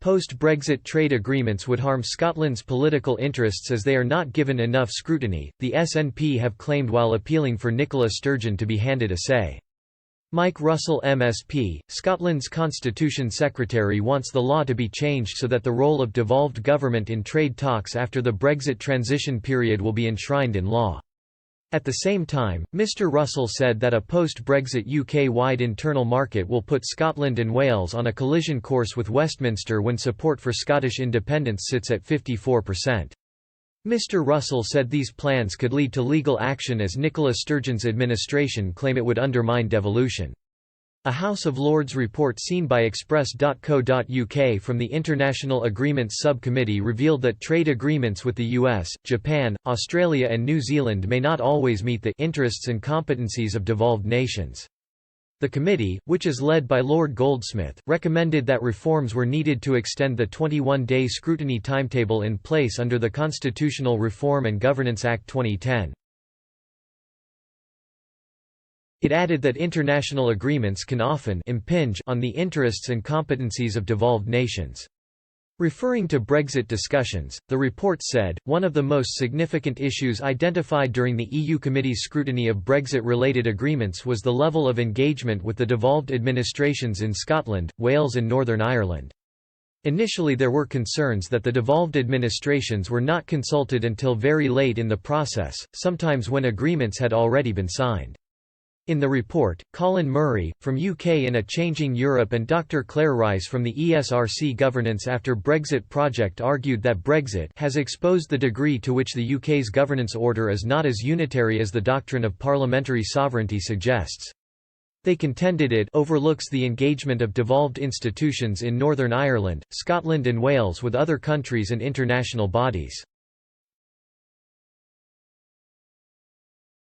Post-Brexit trade agreements would harm Scotland's political interests as they are not given enough scrutiny, the SNP have claimed while appealing for Nicola Sturgeon to be handed a say. Mike Russell MSP, Scotland's Constitution Secretary, wants the law to be changed so that the role of devolved government in trade talks after the Brexit transition period will be enshrined in law. At the same time, Mr Russell said that a post-Brexit UK-wide internal market will put Scotland and Wales on a collision course with Westminster when support for Scottish independence sits at 54%. Mr Russell said these plans could lead to legal action as Nicola Sturgeon's administration claim it would undermine devolution. A House of Lords report seen by Express.co.uk from the International Agreements Subcommittee revealed that trade agreements with the US, Japan, Australia and New Zealand may not always meet the interests and competencies of devolved nations. The committee, which is led by Lord Goldsmith, recommended that reforms were needed to extend the 21-day scrutiny timetable in place under the Constitutional Reform and Governance Act 2010. It added that international agreements can often impinge on the interests and competencies of devolved nations. Referring to Brexit discussions, the report said, one of the most significant issues identified during the EU Committee's scrutiny of Brexit-related agreements was the level of engagement with the devolved administrations in Scotland, Wales and Northern Ireland. Initially there were concerns that the devolved administrations were not consulted until very late in the process, sometimes when agreements had already been signed. In the report, Colin Murray, from UK in a Changing Europe and Dr Claire Rice from the ESRC Governance After Brexit project argued that Brexit has exposed the degree to which the UK's governance order is not as unitary as the doctrine of parliamentary sovereignty suggests. They contended it overlooks the engagement of devolved institutions in Northern Ireland, Scotland and Wales with other countries and international bodies.